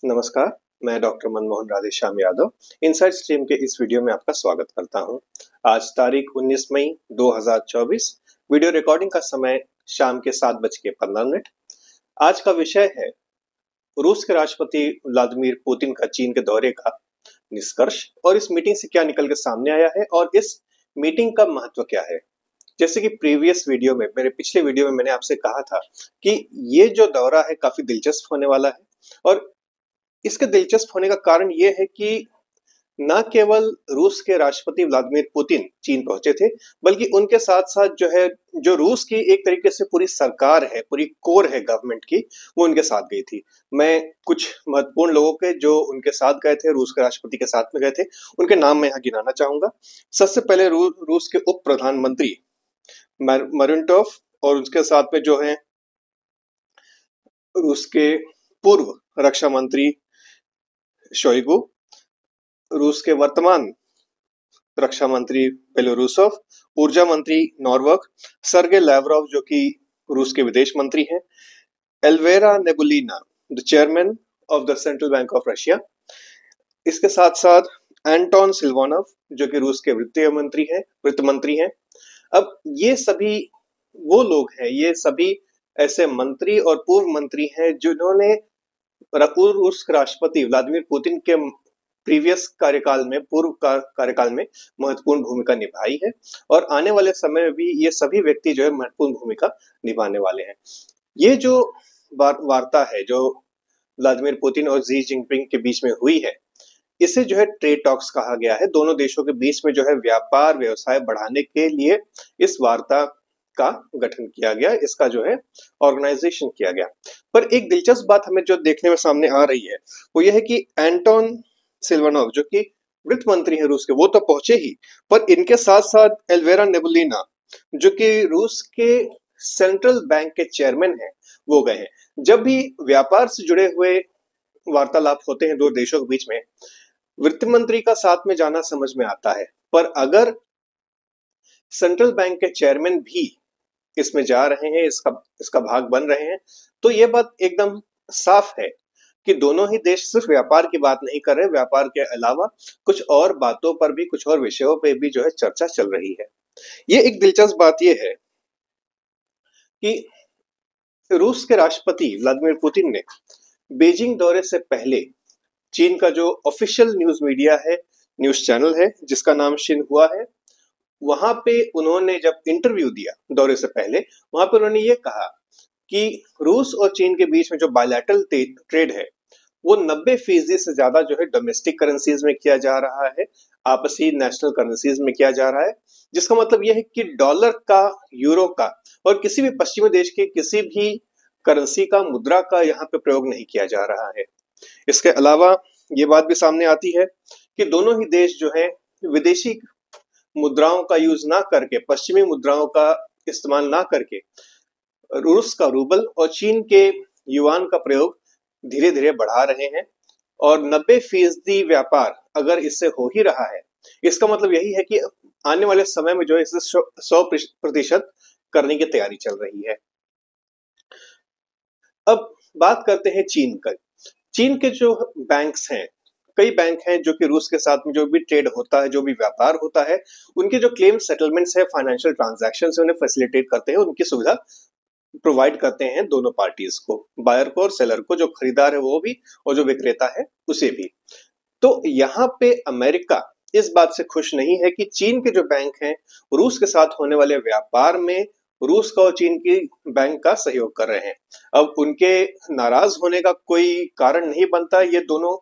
नमस्कार, मैं doctor Manmohan Radheshyam Yadav inside stream के इस वीडियो में आपका स्वागत करता हूं। आज तारीख 19 मई 2024। वीडियो रिकॉर्डिंग का समय शाम के 7:15। आज का विषय है रूस के राष्ट्रपति व्लादिमीर पुतिन का चीन के दौरे का निष्कर्ष और इस मीटिंग से क्या निकल के सामने आया है और इस मीटिंग का महत्व क्या है। जैसे कि मेरे पिछले वीडियो में मैंने आपसे कहा था कि ये जो दौरा है काफी दिलचस्प होने वाला है और इसके दिलचस्प होने का कारण ये है कि न केवल रूस के राष्ट्रपति व्लादिमीर पुतिन चीन पहुंचे थे, बल्कि उनके साथ-साथ जो रूस की एक तरीके से पूरी सरकार है, पूरी कोर है गवर्नमेंट की, वो उनके साथ गई थी। मैं कुछ महत्वपूर्ण लोगों के जो उनके साथ गए थे, रूस के राष्ट्रपति के साथ में गए थे, उनके नाम मैं यहाँ गिनाना चाहूंगा। सबसे पहले रूस के उप प्रधानमंत्री मरुनटोफ और उसके साथ में जो है रूस के पूर्व रक्षा मंत्री शोइगु, रूस के वर्तमान रक्षा मंत्री बेलोरूसोव, ऊर्जा मंत्री नॉर्बर्ग, सर्गे लैवरोव जो कि रूस के विदेश मंत्री हैं, Elvira Nabiullina the chairman of the Central Bank of Russia, इसके साथ साथ एंटोन सिल्वानोव जो कि रूस के वित्त मंत्री हैं। अब ये सभी वो लोग हैं, ये सभी ऐसे मंत्री और पूर्व मंत्री हैं जिन्होंने रूस के राष्ट्रपति व्लादिमीर पुतिन के पूर्व कार्यकाल में महत्वपूर्ण भूमिका निभाई है और आने वाले समय में भी ये सभी व्यक्ति जो है महत्वपूर्ण भूमिका निभाने वाले हैं। ये जो वार्ता है जो व्लादिमीर पुतिन और जी जिनपिंग के बीच में हुई है, इसे जो है ट्रेड टॉक्स कहा गया है। दोनों देशों के बीच में जो है व्यापार व्यवसाय बढ़ाने के लिए इस वार्ता का गठन किया गया, इसका जो है ऑर्गेनाइजेशन किया गया। पर एक दिलचस्प बात हमें जो देखने में सामने आ रही है वो यह है कि एंटोन सिल्वानोव जो कि वित्त मंत्री है रूस के, वो तो पहुंचे ही, पर इनके साथ साथ एल्वेरा नेबुलिना जो कि रूस के सेंट्रल बैंक के चेयरमैन हैं, वो गए हैं। जब भी व्यापार से जुड़े हुए वार्तालाप होते हैं दो देशों के बीच में, वित्त मंत्री का साथ में जाना समझ में आता है, पर अगर सेंट्रल बैंक के चेयरमैन भी इसमें जा रहे हैं, इसका भाग बन रहे हैं, तो ये बात एकदम साफ है कि दोनों ही देश सिर्फ व्यापार की बात नहीं कर रहे, व्यापार के अलावा कुछ और बातों पर भी, कुछ और विषयों पे भी जो है चर्चा चल रही है। ये एक दिलचस्प बात ये है कि रूस के राष्ट्रपति व्लादिमीर पुतिन ने बीजिंग दौरे से पहले चीन का जो ऑफिशियल न्यूज मीडिया है, न्यूज चैनल है जिसका नाम शिन्हुआ है, वहां पे उन्होंने जब इंटरव्यू दिया दौरे से पहले, वहां पे उन्होंने ये कहा कि रूस और चीन के बीच में जो बायलैटरल ट्रेड है वो 90% से ज्यादा जो है डोमेस्टिक करेंसीज में किया जा रहा है, आपसी नेशनल करेंसीज में किया जा रहा है, जिसका मतलब यह है कि डॉलर का, यूरो का और किसी भी पश्चिमी देश के किसी भी करेंसी का, मुद्रा का यहाँ पे प्रयोग नहीं किया जा रहा है। इसके अलावा ये बात भी सामने आती है कि दोनों ही देश जो है विदेशी मुद्राओं का यूज ना करके, पश्चिमी मुद्राओं का इस्तेमाल ना करके रूस का रूबल और चीन के युआन का प्रयोग धीरे धीरे बढ़ा रहे हैं और 90% व्यापार अगर इससे हो ही रहा है, इसका मतलब यही है कि आने वाले समय में जो है इसे 100% करने की तैयारी चल रही है। अब बात करते हैं चीन का। चीन के जो बैंक्स हैं, कई बैंक हैं जो कि रूस के साथ में जो भी ट्रेड होता है, जो भी व्यापार होता है, उनके जो क्लेम सेटलमेंट्स है, फाइनेंशियल ट्रांजैक्शंस है, उन्हें फैसिलिटेट करते हैं, उनकी सुविधा प्रोवाइड करते हैं दोनों पार्टीज को, बायर को और सेलर को, जो खरीदार है वो भी और जो विक्रेता है उसे भी। तो यहाँ पे अमेरिका इस बात से खुश नहीं है कि चीन के जो बैंक हैं रूस के साथ होने वाले व्यापार में रूस का और चीन की बैंक का सहयोग कर रहे हैं। अब उनके नाराज होने का कोई कारण नहीं बनता। ये दोनों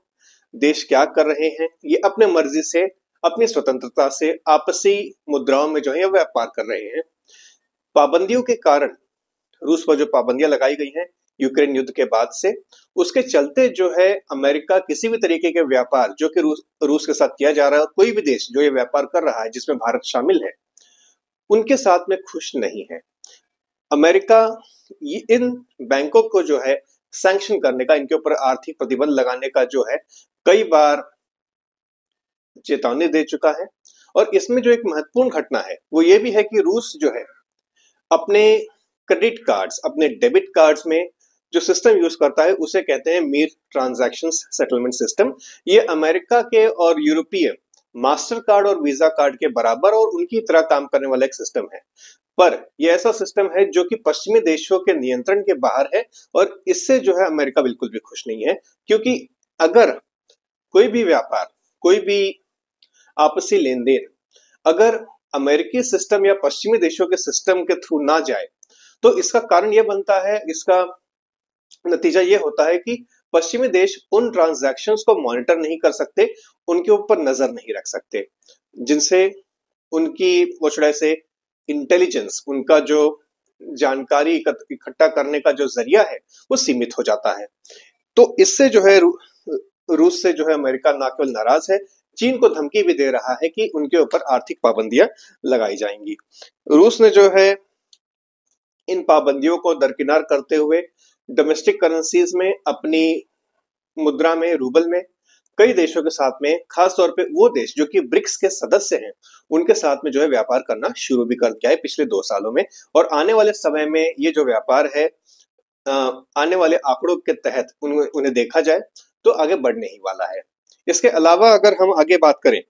देश क्या कर रहे हैं, ये अपने मर्जी से, अपनी स्वतंत्रता से आपसी मुद्राओं में जो है व्यापार कर रहे हैं। पाबंदियों के कारण, रूस पर जो पाबंदियां लगाई गई हैं यूक्रेन युद्ध के बाद से, उसके चलते जो है अमेरिका किसी भी तरीके के व्यापार जो कि रूस के साथ किया जा रहा है, कोई भी देश जो ये व्यापार कर रहा है जिसमें भारत शामिल है, उनके साथ में खुश नहीं है। अमेरिका इन बैंकों को जो है सैंक्शन करने का, इनके ऊपर आर्थिक प्रतिबंध लगाने का जो है कई बार चेतावनी दे चुका है। और इसमें जो एक महत्वपूर्ण घटना है वो ये भी है कि रूस जो है अपने क्रेडिट कार्ड्स, अपने डेबिट कार्ड्स में जो सिस्टम यूज करता है उसे कहते हैं मीर ट्रांजैक्शन सेटलमेंट सिस्टम। ये अमेरिका के और यूरोपीय मास्टर कार्ड और वीजा कार्ड के बराबर और उनकी तरह काम करने वाला एक सिस्टम है। पर यह ऐसा सिस्टम है जो कि पश्चिमी देशों के नियंत्रण के बाहर है और इससे जो है अमेरिका बिल्कुल भी खुश नहीं है, क्योंकि अगर कोई भी व्यापार, कोई भी आपसी लेन देन अगर अमेरिकी सिस्टम या पश्चिमी देशों के सिस्टम के थ्रू ना जाए तो इसका कारण यह बनता है, इसका नतीजा ये होता है कि पश्चिमी देश उन ट्रांजैक्शंस को मॉनिटर नहीं कर सकते, उनके ऊपर नजर नहीं रख सकते, जिनसे उनकी वो शुड आई से इंटेलिजेंस, उनका जो जानकारी इकट्ठा करने का जो जरिया है वो सीमित हो जाता है। तो इससे जो है रूस से जो है अमेरिका ना केवल नाराज है, चीन को धमकी भी दे रहा है कि उनके ऊपर आर्थिक पाबंदियां लगाई जाएंगी। रूस ने जो है इन पाबंदियों को दरकिनार करते हुए डोमेस्टिक करेंसीज में, अपनी मुद्रा में, रूबल में, कई देशों के साथ में, खास तौर पे वो देश जो कि ब्रिक्स के सदस्य हैं, उनके साथ में जो है व्यापार करना शुरू भी कर दिया है पिछले 2 सालों में। और आने वाले समय में ये जो व्यापार है आने वाले आंकड़ों के तहत उन्हें देखा जाए तो आगे बढ़ने ही वाला है। इसके अलावा अगर हम आगे बात करें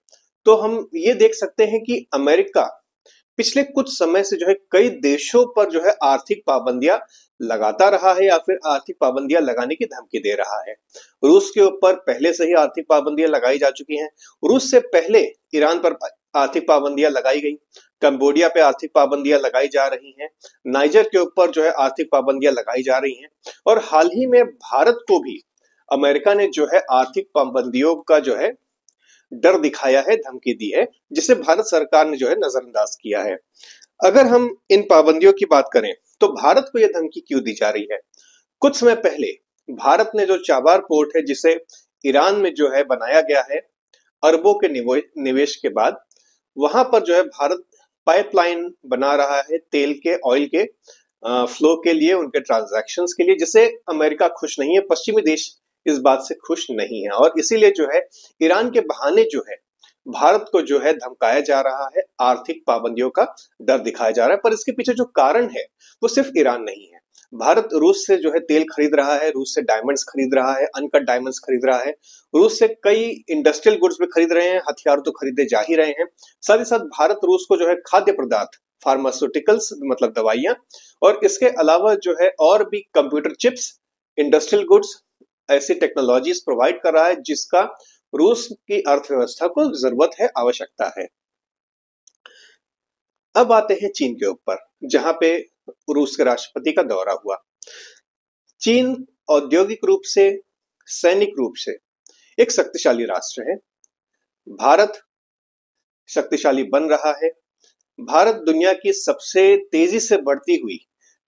तो हम ये देख सकते हैं कि अमेरिका पिछले कुछ समय से जो है कई देशों पर जो है आर्थिक पाबंदियां लगाता रहा है या फिर आर्थिक पाबंदियां लगाने की धमकी दे रहा है। रूस के ऊपर पहले से ही आर्थिक पाबंदियां लगाई जा चुकी हैं। रूस से पहले ईरान पर आर्थिक पाबंदियां लगाई गई, कंबोडिया पे आर्थिक पाबंदियां लगाई जा रही हैं, नाइजर के ऊपर जो है आर्थिक पाबंदियां लगाई जा रही हैं, और हाल ही में भारत को भी अमेरिका ने जो है आर्थिक पाबंदियों का जो है डर दिखाया है, धमकी दी है, जिसे भारत सरकार ने जो है नजरअंदाज किया है। अगर हम इन पाबंदियों की बात करें तो भारत को यह धमकी क्यों दी जा रही है? कुछ समय पहले भारत ने जो चाबार पोर्ट है जिसे ईरान में जो है बनाया गया है अरबों के निवेश के बाद, वहां पर जो है भारत पाइपलाइन बना रहा है तेल के, ऑयल के फ्लो के लिए, उनके ट्रांजैक्शंस के लिए, जिसे अमेरिका खुश नहीं है, पश्चिमी देश इस बात से खुश नहीं है, और इसीलिए जो है ईरान के बहाने जो है भारत को जो है धमकाया जा रहा है, आर्थिक पाबंदियों का डर दिखाया जा रहा है। पर इसके पीछे जो कारण है वो सिर्फ ईरान नहीं है। भारत रूस से जो है तेल खरीद रहा है, रूस से डायमंड्स खरीद रहा है, अनकट डायमंड्स खरीद रहा है, रूस से कई इंडस्ट्रियल गुड्स भी खरीद रहे हैं, हथियार तो खरीदे जा ही रहे हैं। साथ ही साथ भारत रूस को जो है खाद्य पदार्थ, फार्मास्यूटिकल्स मतलब दवाइयां, और इसके अलावा जो है और भी कंप्यूटर चिप्स, इंडस्ट्रियल गुड्स, ऐसी टेक्नोलॉजीज प्रोवाइड कर रहा है जिसका रूस की अर्थव्यवस्था को जरूरत है, आवश्यकता है। अब आते हैं चीन के ऊपर, जहां पे रूस के राष्ट्रपति का दौरा हुआ। चीन औद्योगिक रूप से, सैनिक रूप से एक शक्तिशाली राष्ट्र है। भारत शक्तिशाली बन रहा है। भारत दुनिया की सबसे तेजी से बढ़ती हुई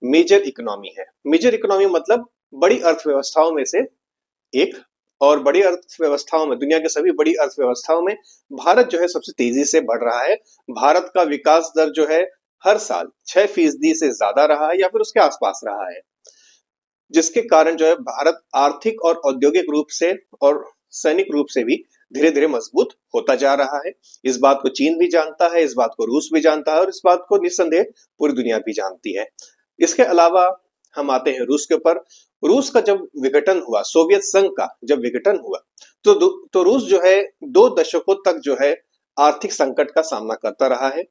मेजर इकोनॉमी है। मेजर इकोनॉमी मतलब बड़ी अर्थव्यवस्थाओं में से एक, और बड़ी अर्थव्यवस्थाओं में, दुनिया के सभी बड़ी अर्थव्यवस्थाओं में भारत जो है सबसे तेजी से बढ़ रहा है। भारत का विकास दर जो है हर साल 6% से ज्यादा रहा है या फिर उसके आसपास रहा है, जिसके कारण जो है भारत आर्थिक और औद्योगिक रूप से और सैनिक रूप से भी धीरे धीरे मजबूत होता जा रहा है। इस बात को चीन भी जानता है, इस बात को रूस भी जानता है, और इस बात को निस्संदेह पूरी दुनिया भी जानती है। इसके अलावा हम आते हैं रूस के ऊपर। रूस का जब विघटन हुआ, सोवियत संघ का जब विघटन हुआ, तो रूस जो है 2 दशकों तक जो है आर्थिक संकट का सामना करता रहा है।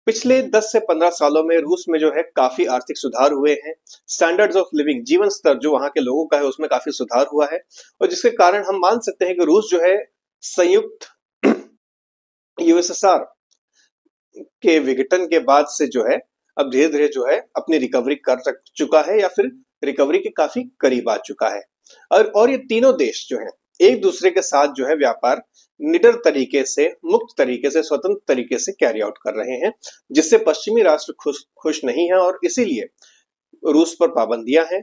पिछले 10 से 15 सालों में रूस में जो है काफी आर्थिक सुधार हुए हैं। स्टैंडर्ड्स ऑफ लिविंग, जीवन स्तर जो वहां के लोगों का है, उसमें काफी सुधार हुआ है, और जिसके कारण हम मान सकते हैं कि रूस जो है संयुक्त यूएसएसआर के विघटन के बाद से जो है अब धीरे धीरे जो है अपनी रिकवरी कर चुका है या फिर रिकवरी के काफी करीब आ चुका है। और ये तीनों देश जो है एक दूसरे के साथ जो है व्यापार निडर तरीके से, मुक्त तरीके से, स्वतंत्र तरीके से कैरी आउट कर रहे हैं, जिससे पश्चिमी राष्ट्र खुश नहीं है, और इसीलिए रूस पर पाबंदियां हैं,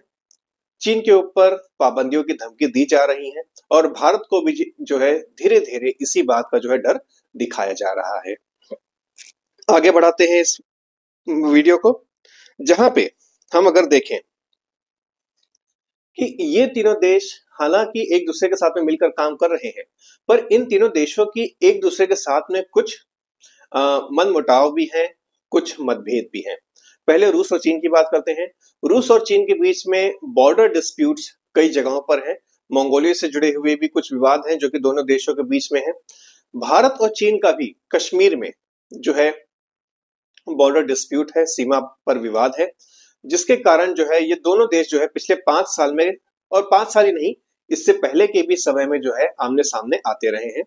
चीन के ऊपर पाबंदियों की धमकी दी जा रही है, और भारत को भी जो है धीरे धीरे इसी बात का जो है डर दिखाया जा रहा है। आगे बढ़ाते हैं इस वीडियो को, जहां पे हम अगर देखें कि ये तीनों देश हालांकि एक दूसरे के साथ में मिलकर काम कर रहे हैं, पर इन तीनों देशों की एक दूसरे के साथ में कुछ मनमुटाव भी हैं, कुछ मतभेद भी हैं। पहले रूस और चीन की बात करते हैं। रूस और चीन के बीच में बॉर्डर डिस्प्यूट्स कई जगहों पर हैं। मंगोलिया से जुड़े हुए भी कुछ विवाद हैं जो कि दोनों देशों के बीच में है। भारत और चीन का भी कश्मीर में जो है बॉर्डर डिस्प्यूट है, सीमा पर विवाद है, जिसके कारण जो है ये दोनों देश जो है पिछले 5 साल में, और 5 साल ही नहीं, इससे पहले के भी समय में जो है आमने सामने आते रहे हैं।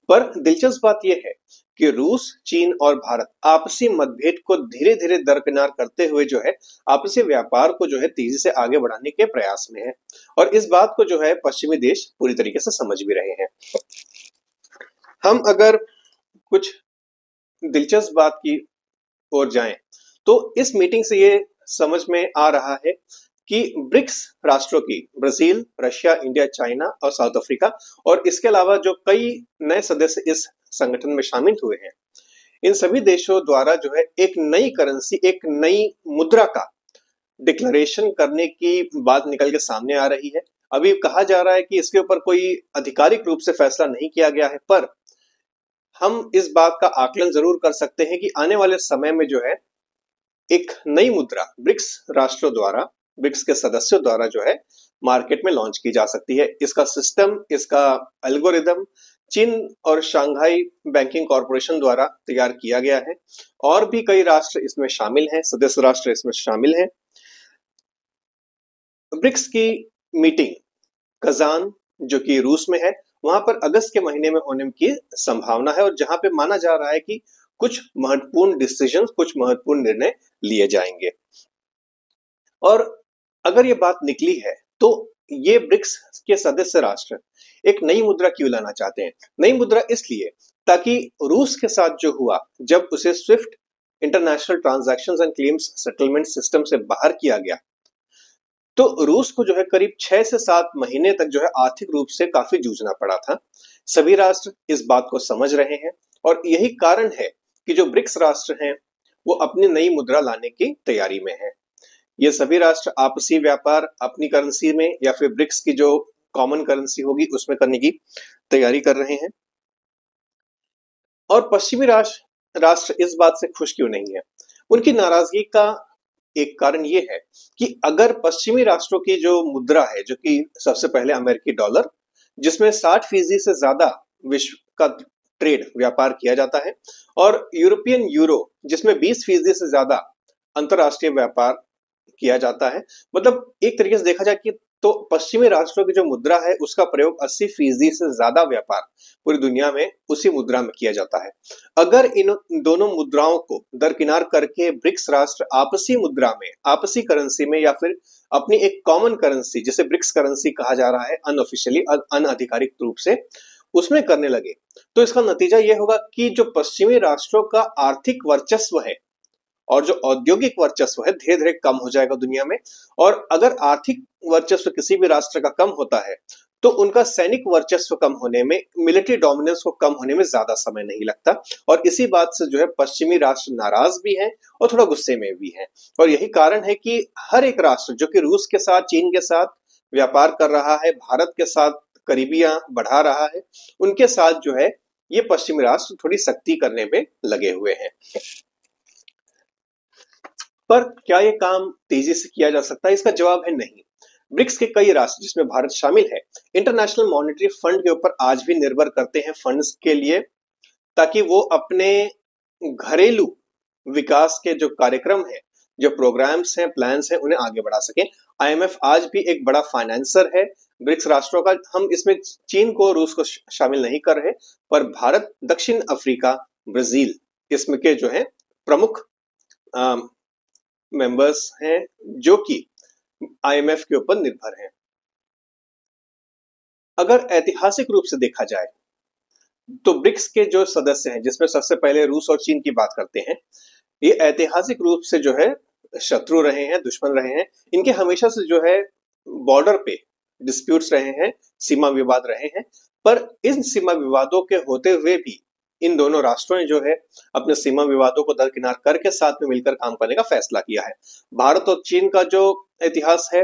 पर दिलचस्प बात यह है कि रूस, चीन और भारत आपसी मतभेद को धीरे धीरे दरकिनार करते हुए जो है आपसी व्यापार को जो है तेजी से आगे बढ़ाने के प्रयास में है, और इस बात को जो है पश्चिमी देश पूरी तरीके से समझ भी रहे हैं। हम अगर कुछ दिलचस्प बात की ओर जाएं तो इस मीटिंग से ये समझ में आ रहा है कि ब्रिक्स राष्ट्रों की ब्राजील, रशिया, इंडिया, चाइना और साउथ अफ्रीका, और इसके अलावा जो कई नए सदस्य इस संगठन में शामिल हुए हैं, इन सभी देशों द्वारा जो है एक नई करेंसी, एक नई मुद्रा का डिक्लेरेशन करने की बात निकल के सामने आ रही है। अभी कहा जा रहा है कि इसके ऊपर कोई आधिकारिक रूप से फैसला नहीं किया गया है, पर हम इस बात का आकलन जरूर कर सकते हैं कि आने वाले समय में जो है एक नई मुद्रा ब्रिक्स राष्ट्रों द्वारा, ब्रिक्स के सदस्यों द्वारा जो है मार्केट में लॉन्च की जा सकती है। इसका सिस्टम, इसका एल्गोरिदम चीन और शंघाई बैंकिंग कॉरपोरेशन द्वारा तैयार किया गया है, और भी कई राष्ट्र इसमें शामिल हैं, सदस्य राष्ट्र इसमें शामिल हैं। ब्रिक्स की मीटिंग कजान, जो कि रूस में है, वहां पर अगस्त के महीने में होने की संभावना है, और जहां पे माना जा रहा है कि कुछ महत्वपूर्ण डिसीजंस, कुछ महत्वपूर्ण निर्णय लिए जाएंगे। और अगर ये बात निकली है तो ये ब्रिक्स के सदस्य राष्ट्र एक नई मुद्रा क्यों लाना चाहते हैं? नई मुद्रा इसलिए ताकि रूस के साथ जो हुआ, जब उसे Swift international transactions and claims settlement system से बाहर किया गया, तो रूस को जो है करीब 6 से 7 महीने तक जो है आर्थिक रूप से काफी जूझना पड़ा था। सभी राष्ट्र इस बात को समझ रहे हैं, और यही कारण है कि जो ब्रिक्स राष्ट्र हैं वो अपनी नई मुद्रा लाने की तैयारी में हैं। ये सभी राष्ट्र आपसी व्यापार अपनी करेंसी में या फिर ब्रिक्स की जो कॉमन करेंसी होगी उसमें करने की तैयारी कर रहे हैं। और पश्चिमी राष्ट्र इस बात से खुश क्यों नहीं है? उनकी नाराजगी का एक कारण ये है कि अगर पश्चिमी राष्ट्रों की जो मुद्रा है, जो कि सबसे पहले अमेरिकी डॉलर, जिसमें 60% से ज्यादा विश्व का ट्रेड व्यापार किया जाता है, और यूरोपियन यूरो, जिसमें 20% से ज्यादा अंतरराष्ट्रीय व्यापार किया जाता है, मतलब एक तरीके से देखा जाए कि तो पश्चिमी राष्ट्रों की जो मुद्रा है उसका प्रयोग 80% से ज्यादा व्यापार पूरी दुनिया में उसी मुद्रा में किया जाता है। अगर इन दोनों मुद्राओं को दरकिनार करके ब्रिक्स राष्ट्र आपसी मुद्रा में, आपसी करेंसी में, या फिर अपनी एक कॉमन करेंसी, जिसे ब्रिक्स करेंसी कहा जा रहा है अनऑफिशियली, अनआधिकारिक रूप से, उसमें करने लगे, तो इसका नतीजा यह होगा कि जो पश्चिमी राष्ट्रों का आर्थिक वर्चस्व है और जो औद्योगिक वर्चस्व है धीरे धीरे कम हो जाएगा दुनिया में। और अगर आर्थिक वर्चस्व किसी भी राष्ट्र का कम होता है तो उनका सैनिक वर्चस्व कम होने में, मिलिट्री डोमिनेंस को कम होने में ज्यादा समय नहीं लगता। और इसी बात से जो है पश्चिमी राष्ट्र नाराज भी हैं और थोड़ा गुस्से में भी हैं। और यही कारण है कि हर एक राष्ट्र जो कि रूस के साथ, चीन के साथ व्यापार कर रहा है, भारत के साथ करीबियां बढ़ा रहा है, उनके साथ जो है ये पश्चिमी राष्ट्र थोड़ी सख्ती करने में लगे हुए हैं। पर क्या ये काम तेजी से किया जा सकता है? इसका जवाब है नहीं। ब्रिक्स के कई राष्ट्र, जिसमें भारत शामिल है, इंटरनेशनल मॉनेटरी फंड के ऊपर आज भी निर्भर करते हैं फंड्स के लिए, ताकि वो अपने घरेलू विकास के जो कार्यक्रम है, जो प्रोग्राम्स हैं, प्लान्स हैं, उन्हें आगे बढ़ा सकें। आईएमएफ आज भी एक बड़ा फाइनेंसर है ब्रिक्स राष्ट्रों का। हम इसमें चीन को, रूस को शामिल नहीं कर रहे, पर भारत, दक्षिण अफ्रीका, ब्राजील इसमें के जो है प्रमुख मेंबर्स हैं जो कि आईएमएफ के ऊपर निर्भर हैं। अगर ऐतिहासिक रूप से देखा जाए तो ब्रिक्स के जो सदस्य हैं, जिसमें सबसे पहले रूस और चीन की बात करते हैं, ये ऐतिहासिक रूप से जो है शत्रु रहे हैं, दुश्मन रहे हैं। इनके हमेशा से जो है बॉर्डर पे डिस्प्यूट्स रहे हैं, सीमा विवाद रहे हैं। पर इन सीमा विवादों के होते हुए भी इन दोनों राष्ट्रों ने जो है अपने सीमा विवादों को दरकिनार करके साथ में मिलकर काम करने का फैसला किया है। भारत और चीन का जो इतिहास है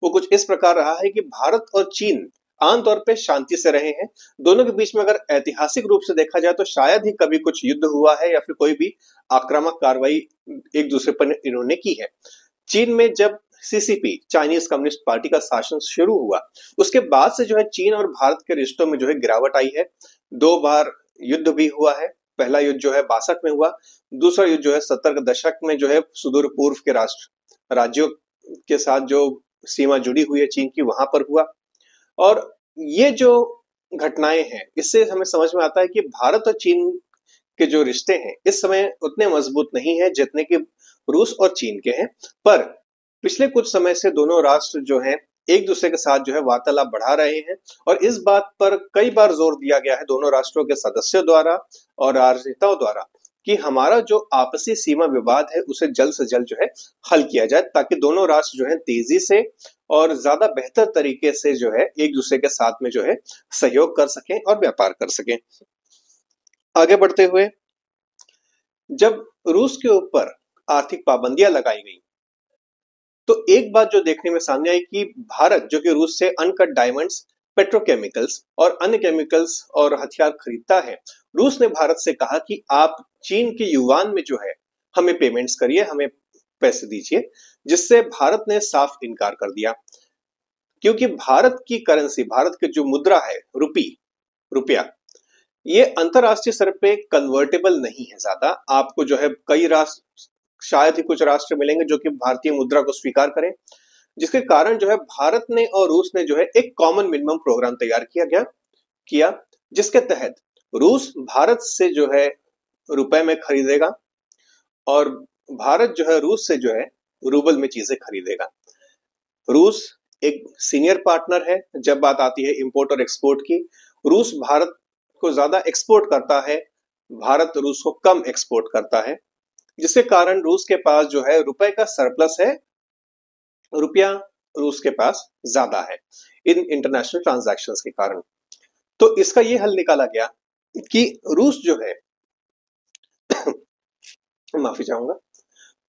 वो कुछ इस प्रकार रहा है कि भारत और चीन आमतौर पे शांति से रहे हैं। दोनों के बीच में अगर ऐतिहासिक रूप से देखा जाए तो शायद ही कभी कुछ युद्ध हुआ है या फिर कोई भी आक्रामक कार्रवाई एक दूसरे पर इन्होंने की है। चीन में जब सीसीपी चाइनीज कम्युनिस्ट पार्टी का शासन शुरू हुआ, उसके बाद से जो है चीन और भारत के रिश्तों में जो है गिरावट आई है। 2 बार युद्ध भी हुआ है। पहला युद्ध जो है 62 में हुआ, दूसरा युद्ध जो है 70 के दशक में जो है सुदूर पूर्व के राज्यों के साथ जो सीमा जुड़ी हुई है चीन की, वहां पर हुआ। और ये जो घटनाएं हैं, इससे हमें समझ में आता है कि भारत और चीन के जो रिश्ते हैं इस समय उतने मजबूत नहीं है जितने कि रूस और चीन के हैं। पर पिछले कुछ समय से दोनों राष्ट्र जो हैं एक दूसरे के साथ जो है वार्तालाप बढ़ा रहे हैं, और इस बात पर कई बार जोर दिया गया है दोनों राष्ट्रों के सदस्यों द्वारा और राजनेताओं द्वारा कि हमारा जो आपसी सीमा विवाद है उसे जल्द से जल्द जो है हल किया जाए, ताकि दोनों राष्ट्र जो है तेजी से और ज्यादा बेहतर तरीके से जो है एक दूसरे के साथ में जो है सहयोग कर सकें और व्यापार कर सकें। आगे बढ़ते हुए, जब रूस के ऊपर आर्थिक पाबंदियां लगाई गई तो एक बात जो देखने में सामने आई कि भारत जो कि रूस से अनकट डायमंड्स, पेट्रोकेमिकल्स और अन्य केमिकल्स और हथियार खरीदता है, रूस ने भारत से कहा कि आप चीन के युआन में जो है हमें पेमेंट्स करिए, हमें पैसे दीजिए, जिससे भारत ने साफ इनकार कर दिया। क्योंकि भारत की करेंसी, भारत की जो मुद्रा है रुपया, ये अंतरराष्ट्रीय स्तर पे कन्वर्टेबल नहीं है ज्यादा। आपको जो है कई राष्ट्र, शायद ही कुछ राष्ट्र मिलेंगे जो कि भारतीय मुद्रा को स्वीकार करें, जिसके कारण जो है भारत ने और रूस ने जो है एक कॉमन मिनिमम प्रोग्राम तैयार किया, जिसके तहत रूस भारत से जो है रुपए में खरीदेगा और भारत जो है रूस से जो है रूबल में चीजें खरीदेगा। रूस एक सीनियर पार्टनर है जब बात आती है इंपोर्ट और एक्सपोर्ट की। रूस भारत को ज्यादा एक्सपोर्ट करता है, भारत रूस को कम एक्सपोर्ट करता है, जिसके कारण रूस के पास जो है रुपए का सरप्लस है, रुपया रूस के पास ज्यादा है इन इंटरनेशनल ट्रांजैक्शंस के कारण। तो इसका ये हल निकाला गया कि रूस जो है माफी चाहूंगा,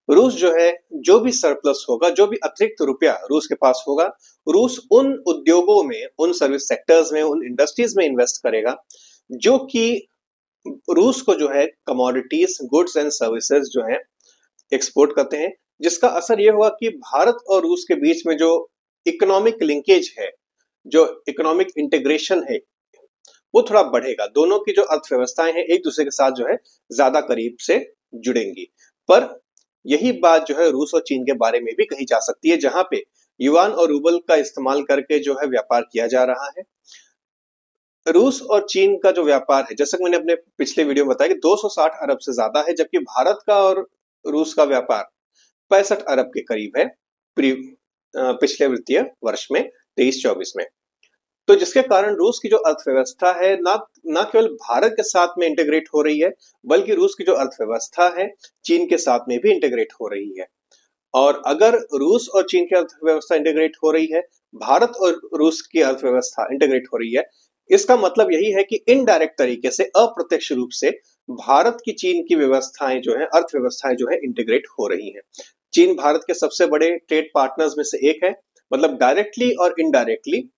रूस जो है जो भी सरप्लस होगा, जो भी अतिरिक्त रुपया रूस के पास होगा, रूस उन उद्योगों में, उन सर्विस सेक्टर्स में, उन इंडस्ट्रीज में इन्वेस्ट करेगा जो कि रूस को जो है कमोडिटीज, गुड्स एंड सर्विसेज जो है एक्सपोर्ट करते हैं, जिसका असर यह हुआ कि भारत और रूस के बीच में जो इकोनॉमिक लिंकेज है, जो इकोनॉमिक इंटीग्रेशन है, वो थोड़ा बढ़ेगा। दोनों की जो अर्थव्यवस्थाएं हैं एक दूसरे के साथ जो है ज्यादा करीब से जुड़ेंगी। पर यही बात जो है रूस और चीन के बारे में भी कही जा सकती है, जहां पे युआन और रूबल का इस्तेमाल करके जो है व्यापार किया जा रहा है। रूस और चीन का जो व्यापार है, जैसा कि मैंने अपने पिछले वीडियो में बताया कि 260 अरब से ज्यादा है, जबकि भारत का और रूस का व्यापार 65 अरब के करीब है पिछले वित्तीय वर्ष में 23-24 में। तो जिसके कारण रूस की जो अर्थव्यवस्था है ना केवल भारत के साथ में इंटीग्रेट हो रही है, बल्कि रूस की जो अर्थव्यवस्था है चीन के साथ में भी इंटीग्रेट हो रही है। और अगर रूस और चीन की अर्थव्यवस्था इंटीग्रेट हो रही है, भारत और रूस की अर्थव्यवस्था इंटीग्रेट हो रही है, इसका मतलब यही है कि इनडायरेक्ट तरीके से, अप्रत्यक्ष रूप से भारत की चीन की व्यवस्थाएं जो है, अर्थव्यवस्थाएं जो है इंटीग्रेट हो रही हैं। चीन भारत के सबसे बड़े ट्रेड पार्टनर्स में से एक है, मतलब डायरेक्टली और इनडायरेक्टली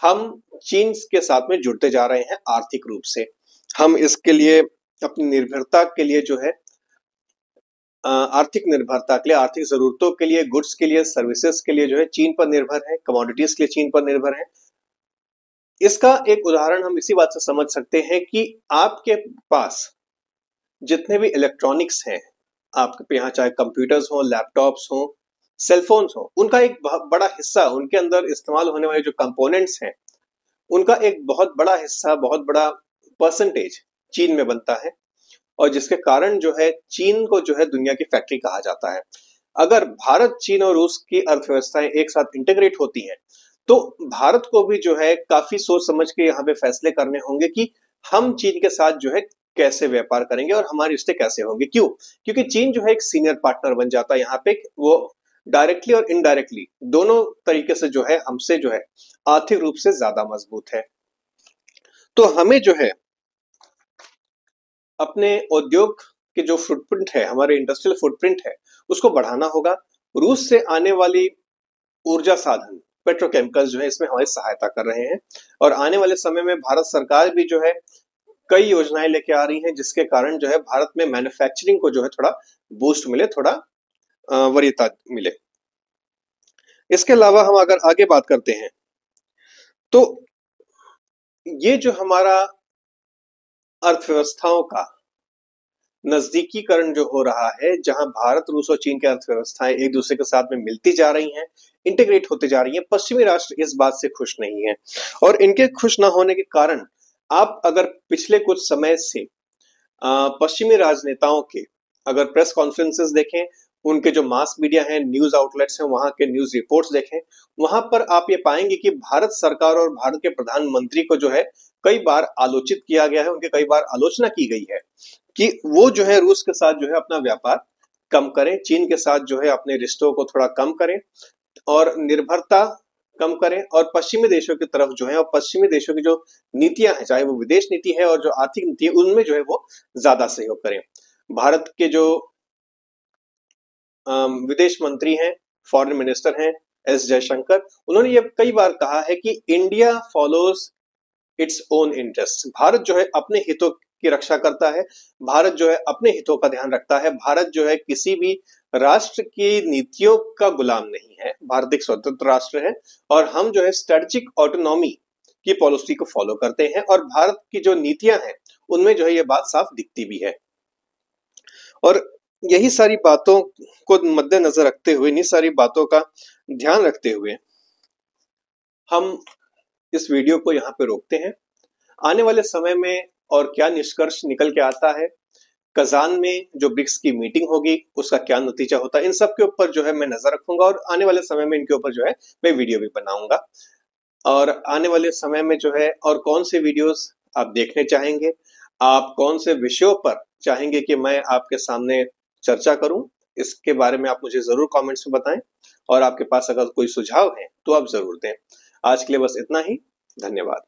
हम चीन के साथ में जुड़ते जा रहे हैं आर्थिक रूप से। हम इसके लिए अपनी निर्भरता के लिए जो है आर्थिक निर्भरता के लिए, आर्थिक जरूरतों के लिए, गुड्स के लिए, सर्विसेज के लिए जो है चीन पर निर्भर है, कमोडिटीज के लिए चीन पर निर्भर है। इसका एक उदाहरण हम इसी बात से समझ सकते हैं कि आपके पास जितने भी इलेक्ट्रॉनिक्स हैं, आपके यहाँ चाहे कंप्यूटर्स हो, लैपटॉप्स हो, सेलफोन्स हो, उनका एक बहुत बड़ा हिस्सा, उनके अंदर इस्तेमाल होने वाले जो कंपोनेंट्स हैं, उनका एक बहुत बड़ा हिस्सा, बहुत बड़ा परसेंटेज चीन में बनता है, और जिसके कारण जो है चीन को जो है दुनिया की फैक्ट्री कहा जाता है। अगर भारत, चीन और रूस की अर्थव्यवस्थाएं एक साथ इंटीग्रेट होती हैं, तो भारत को भी जो है काफी सोच समझ के यहाँ पे फैसले करने होंगे कि हम चीन के साथ जो है कैसे व्यापार करेंगे और हमारे रिश्ते कैसे होंगे। क्यों? क्योंकि चीन जो है एक सीनियर पार्टनर बन जाता है यहाँ पे, वो डायरेक्टली और इनडायरेक्टली दोनों तरीके से जो है हमसे जो है आर्थिक रूप से ज्यादा मजबूत है। तो हमें जो है अपने उद्योग के जो फुटप्रिंट है, हमारे इंडस्ट्रियल फुटप्रिंट है, उसको बढ़ाना होगा। रूस से आने वाली ऊर्जा साधन पेट्रोकेमिकल्स जो है इसमें हमारी सहायता कर रहे हैं। और आने वाले समय में भारत सरकार भी जो है कई योजनाएं लेके आ रही हैं, जिसके कारण जो है भारत में मैन्युफैक्चरिंग को जो है थोड़ा बूस्ट मिले, थोड़ा वरीयता मिले। इसके अलावा हम अगर आगे बात करते हैं तो ये जो हमारा अर्थव्यवस्थाओं का नजदीकीकरण जो हो रहा है, जहां भारत, रूस और चीन की अर्थव्यवस्थाएं एक दूसरे के साथ में मिलती जा रही हैं, इंटीग्रेट होते जा रही हैं, पश्चिमी राष्ट्र इस बात से खुश नहीं है। और इनके खुश ना होने के कारण आप अगर पिछले कुछ समय से पश्चिमी राजनेताओं के अगर प्रेस कॉन्फ्रेंसेस देखें, उनके जो मास मीडिया है, न्यूज आउटलेट्स हैं, वहां के न्यूज रिपोर्ट्स देखें, वहां पर आप ये पाएंगे कि भारत सरकार और भारत के प्रधानमंत्री को जो है कई बार आलोचित किया गया है, उनके कई बार आलोचना की गई है कि वो जो है रूस के साथ जो है अपना व्यापार कम करें, चीन के साथ जो है अपने रिश्तों को थोड़ा कम करें और निर्भरता कम करें, और पश्चिमी देशों की तरफ जो है, और पश्चिमी देशों की जो नीतियां हैं, चाहे वो विदेश नीति है और जो आर्थिक नीति है, उनमें जो है वो ज्यादा सहयोग करें। भारत के जो विदेश मंत्री हैं, फॉरेन मिनिस्टर हैं, एस जयशंकर, उन्होंने ये कई बार कहा है कि India follows its own interest. Bharat जो है अपने हितों की रक्षा करता है, भारत जो है अपने हितों का ध्यान रखता है, भारत जो है किसी भी राष्ट्र की नीतियों का गुलाम नहीं है, भारत एक स्वतंत्र राष्ट्र है और हम जो है स्ट्रेटेजिक ऑटोनॉमी की पॉलिसी को फॉलो करते हैं, और भारत की जो नीतियां हैं उनमें जो है ये बात साफ दिखती भी है। और यही सारी बातों को मद्देनजर रखते हुए, इन्हीं सारी बातों का ध्यान रखते हुए हम इस वीडियो को यहाँ पे रोकते हैं। आने वाले समय में और क्या निष्कर्ष निकल के आता है, कजान में जो ब्रिक्स की मीटिंग होगी उसका क्या नतीजा होता है, इन सब के ऊपर जो है मैं नजर रखूंगा, और आने वाले समय में इनके ऊपर जो है मैं वीडियो भी बनाऊंगा। और आने वाले समय में जो है और कौन से वीडियोस आप देखने चाहेंगे, आप कौन से विषयों पर चाहेंगे कि मैं आपके सामने चर्चा करूं, इसके बारे में आप मुझे जरूर कमेंट्स में बताएं, और आपके पास अगर कोई सुझाव है तो आप जरूर दें। आज के लिए बस इतना ही, धन्यवाद।